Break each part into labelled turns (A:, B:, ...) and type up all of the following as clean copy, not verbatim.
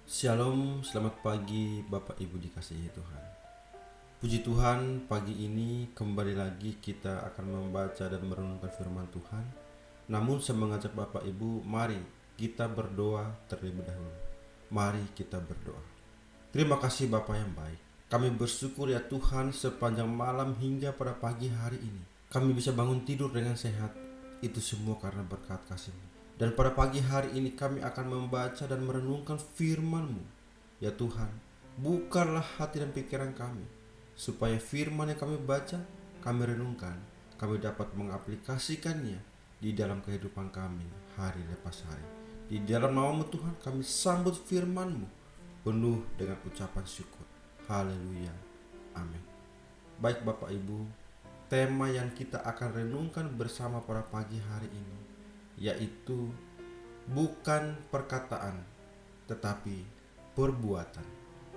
A: Shalom, selamat pagi Bapak Ibu dikasihi Tuhan. Puji Tuhan, pagi ini kembali lagi kita akan membaca dan merenungkan firman Tuhan. Namun saya mengajak Bapak Ibu, mari kita berdoa terlebih dahulu. Mari kita berdoa. Terima kasih Bapak yang baik. Kami bersyukur ya Tuhan, sepanjang malam hingga pada pagi hari ini kami bisa bangun tidur dengan sehat. Itu semua karena berkat kasih-Mu. Dan pada pagi hari ini kami akan membaca dan merenungkan firman-Mu. Ya Tuhan, bukalah hati dan pikiran kami, supaya firman yang kami baca, kami renungkan, kami dapat mengaplikasikannya di dalam kehidupan kami hari lepas hari. Di dalam nama-Mu Tuhan, kami sambut firman-Mu penuh dengan ucapan syukur. Haleluya. Amin. Baik Bapak Ibu, tema yang kita akan renungkan bersama pada pagi hari ini yaitu bukan perkataan tetapi perbuatan.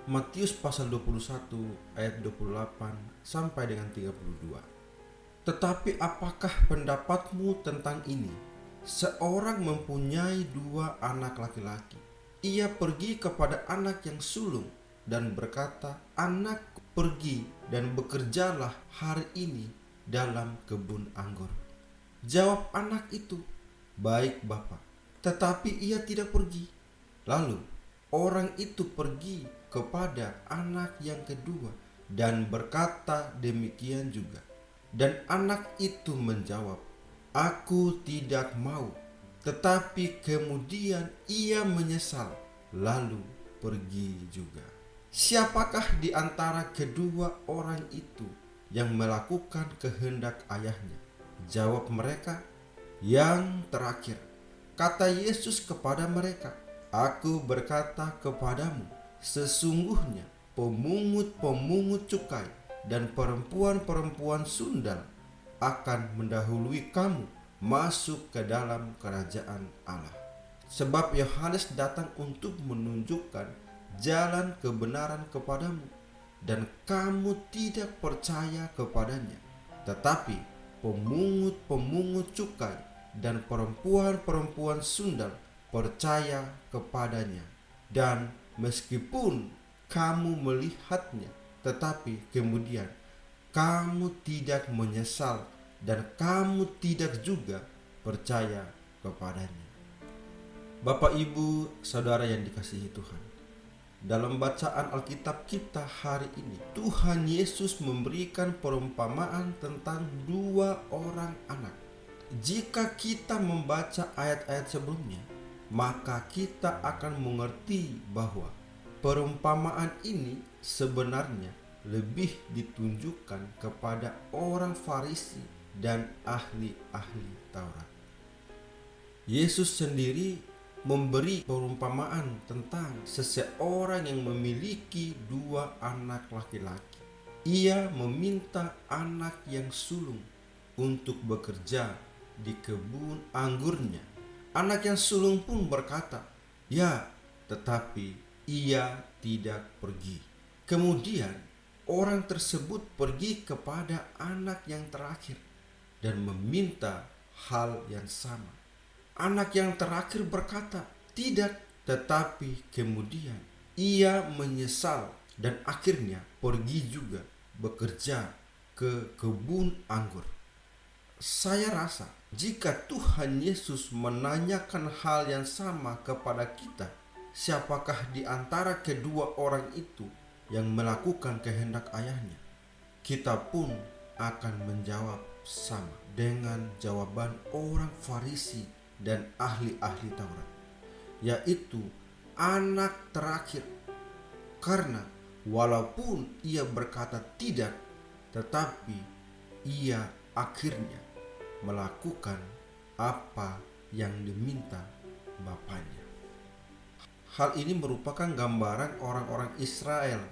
A: Matius pasal 21 ayat 28 sampai dengan 32. Tetapi apakah pendapatmu tentang ini? Seorang mempunyai 2 anak laki-laki. Ia pergi kepada anak yang sulung dan berkata, "Anakku, pergi dan bekerjalah hari ini dalam kebun anggur." Jawab anak itu, "Baik Bapak." Tetapi ia tidak pergi. Lalu orang itu pergi kepada anak yang kedua dan berkata demikian juga. Dan anak itu menjawab, "Aku tidak mau." Tetapi kemudian ia menyesal, lalu pergi juga. Siapakah di antara kedua orang itu yang melakukan kehendak ayahnya? Jawab mereka, "Yang terakhir." Kata Yesus kepada mereka, "Aku berkata kepadamu, sesungguhnya pemungut-pemungut cukai dan perempuan-perempuan sundal akan mendahului kamu masuk ke dalam kerajaan Allah. Sebab Yohanes datang untuk menunjukkan jalan kebenaran kepadamu, dan kamu tidak percaya kepadanya. Tetapi pemungut-pemungut cukai dan perempuan-perempuan sundal percaya kepadanya. Dan meskipun kamu melihatnya, tetapi kemudian kamu tidak menyesal dan kamu tidak juga percaya kepadanya." Bapak, Ibu, Saudara yang dikasihi Tuhan, dalam bacaan Alkitab kita hari ini, Tuhan Yesus memberikan perumpamaan tentang 2 orang anak. Jika kita membaca ayat-ayat sebelumnya, maka kita akan mengerti bahwa perumpamaan ini sebenarnya lebih ditunjukkan kepada orang Farisi dan ahli-ahli Taurat. Yesus sendiri memberi perumpamaan tentang seseorang yang memiliki 2 anak laki-laki. Ia meminta anak yang sulung untuk bekerja di kebun anggurnya. Anak yang sulung pun berkata, "Ya," tetapi ia tidak pergi. Kemudian orang tersebut pergi kepada anak yang terakhir dan meminta hal yang sama. Anak yang terakhir berkata, "Tidak," tetapi kemudian ia menyesal dan akhirnya pergi juga bekerja ke kebun anggur. Saya rasa jika Tuhan Yesus menanyakan hal yang sama kepada kita, siapakah di antara kedua orang itu yang melakukan kehendak ayahnya, kita pun akan menjawab sama dengan jawaban orang Farisi dan ahli-ahli Taurat, yaitu anak terakhir. Karena walaupun ia berkata tidak, tetapi ia akhirnya melakukan apa yang diminta bapaknya. Hal ini merupakan gambaran orang-orang Israel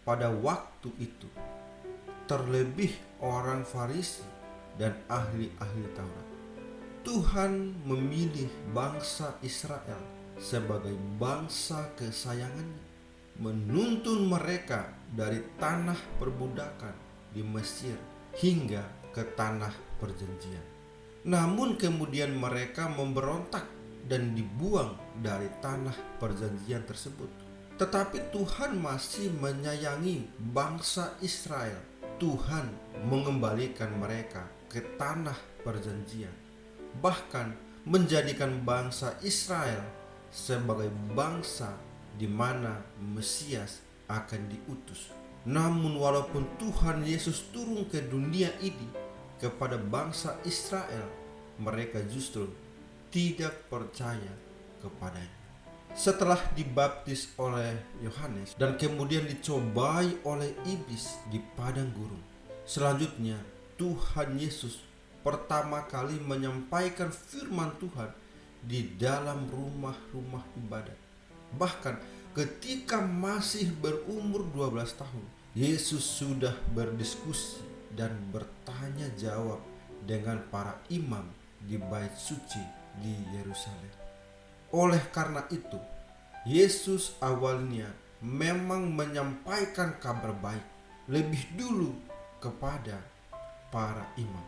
A: pada waktu itu, terlebih orang Farisi dan ahli-ahli Taurat. Tuhan memilih bangsa Israel sebagai bangsa kesayangannya, menuntun mereka dari tanah perbudakan di Mesir hingga ke tanah perjanjian. Namun kemudian mereka memberontak dan dibuang dari tanah perjanjian tersebut. Tetapi Tuhan masih menyayangi bangsa Israel. Tuhan mengembalikan mereka ke tanah perjanjian, bahkan menjadikan bangsa Israel sebagai bangsa di mana Mesias akan diutus. Namun walaupun Tuhan Yesus turun ke dunia ini kepada bangsa Israel, mereka justru tidak percaya kepadanya. Setelah dibaptis oleh Yohanes dan kemudian dicobai oleh iblis di padang gurun, selanjutnya Tuhan Yesus pertama kali menyampaikan firman Tuhan di dalam rumah-rumah ibadat. Bahkan ketika masih berumur 12 tahun, Yesus sudah berdiskusi dan bertanya jawab dengan para imam di bait suci di Yerusalem. Oleh karena itu, Yesus awalnya memang menyampaikan kabar baik lebih dulu kepada para imam,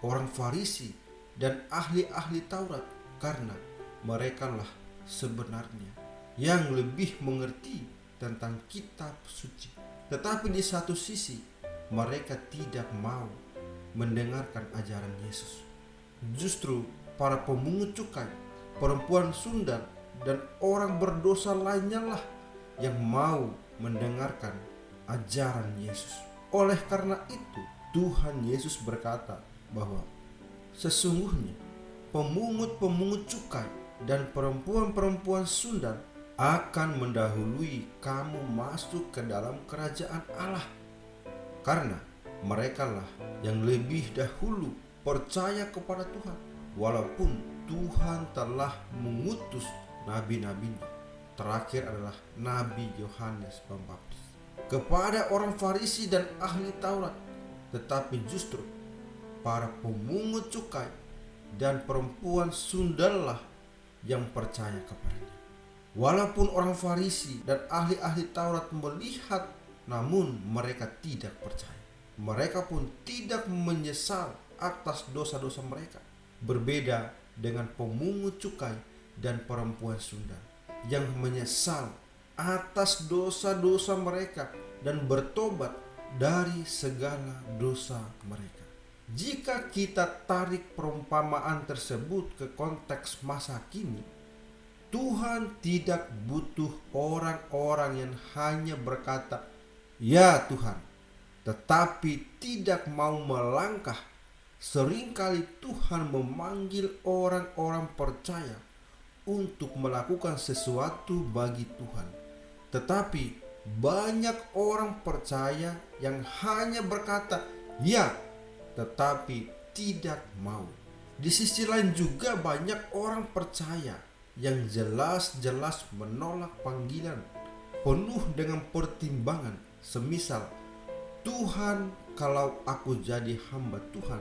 A: orang Farisi dan ahli-ahli Taurat, karena merekalah sebenarnya yang lebih mengerti tentang kitab suci. Tetapi di satu sisi mereka tidak mau mendengarkan ajaran Yesus. Justru para pemungut cukai, perempuan sundal, dan orang berdosa lainnya lah yang mau mendengarkan ajaran Yesus. Oleh karena itu, Tuhan Yesus berkata bahwa sesungguhnya pemungut-pemungut cukai dan perempuan-perempuan sundal akan mendahului kamu masuk ke dalam kerajaan Allah, karena merekalah yang lebih dahulu percaya kepada Tuhan, walaupun Tuhan telah mengutus nabi-nabinya. Terakhir adalah Nabi Yohanes Pembaptis kepada orang Farisi dan ahli Taurat. Tetapi justru para pemungut cukai dan perempuan sundallah yang percaya kepadanya. Walaupun orang Farisi dan ahli-ahli Taurat melihat, namun mereka tidak percaya. Mereka pun tidak menyesal atas dosa-dosa mereka. Berbeda dengan pemungut cukai dan perempuan sundal yang menyesal atas dosa-dosa mereka dan bertobat dari segala dosa mereka. Jika kita tarik perumpamaan tersebut ke konteks masa kini, Tuhan tidak butuh orang-orang yang hanya berkata, "Ya Tuhan," tetapi tidak mau melangkah. Seringkali Tuhan memanggil orang-orang percaya untuk melakukan sesuatu bagi Tuhan. Tetapi banyak orang percaya yang hanya berkata, "Ya," tetapi tidak mau. Di sisi lain juga banyak orang percaya yang jelas-jelas menolak panggilan penuh dengan pertimbangan, semisal, "Tuhan, kalau aku jadi hamba Tuhan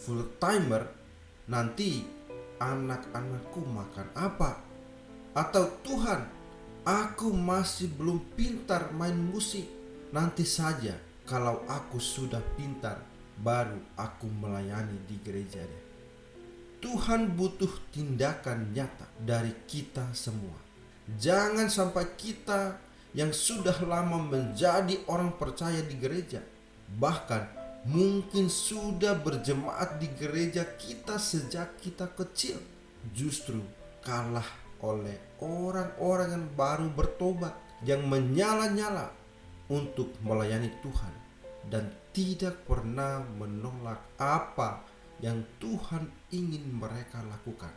A: full timer, nanti anak-anakku makan apa?" Atau, "Tuhan, aku masih belum pintar main musik, nanti saja kalau aku sudah pintar baru aku melayani di gereja deh." Tuhan butuh tindakan nyata dari kita semua. Jangan sampai kita yang sudah lama menjadi orang percaya di gereja, bahkan mungkin sudah berjemaat di gereja kita sejak kita kecil, justru kalah oleh orang-orang yang baru bertobat, yang menyala-nyala untuk melayani Tuhan dan tidak pernah menolak apa yang Tuhan ingin mereka lakukan.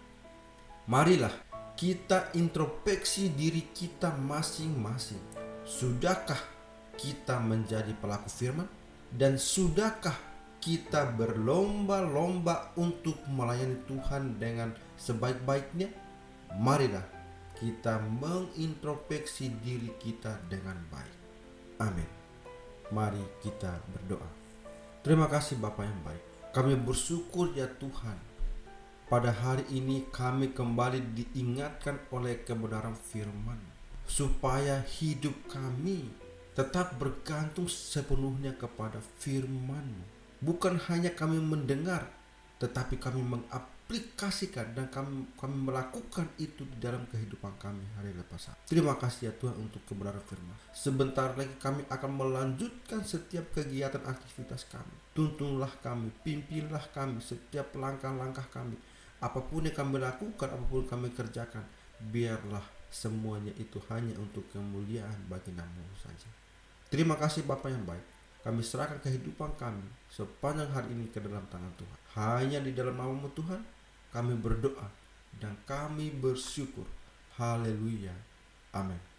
A: Marilah kita introspeksi diri kita masing-masing. Sudahkah kita menjadi pelaku firman? Dan sudahkah kita berlomba-lomba untuk melayani Tuhan dengan sebaik-baiknya? Marilah kita mengintrospeksi diri kita dengan baik. Amin. Mari kita berdoa. Terima kasih Bapa yang baik. Kami bersyukur ya Tuhan, pada hari ini kami kembali diingatkan oleh kebenaran firman, supaya hidup kami tetap bergantung sepenuhnya kepada firman-Mu. Bukan hanya kami mendengar, tetapi kami aplikasikan dan kami melakukan itu di dalam kehidupan kami hari lepas hari. Terima kasih ya Tuhan untuk kebenaran firman. Sebentar lagi kami akan melanjutkan setiap kegiatan aktivitas kami. Tuntunlah kami, pimpinlah kami setiap langkah-langkah kami. Apapun yang kami lakukan, apapun kami kerjakan, biarlah semuanya itu hanya untuk kemuliaan bagi nama-Mu saja. Terima kasih Bapa yang baik. Kami serahkan kehidupan kami sepanjang hari ini ke dalam tangan Tuhan. Hanya di dalam nama-Mu Tuhan kami berdoa dan kami bersyukur. Haleluya. Amin.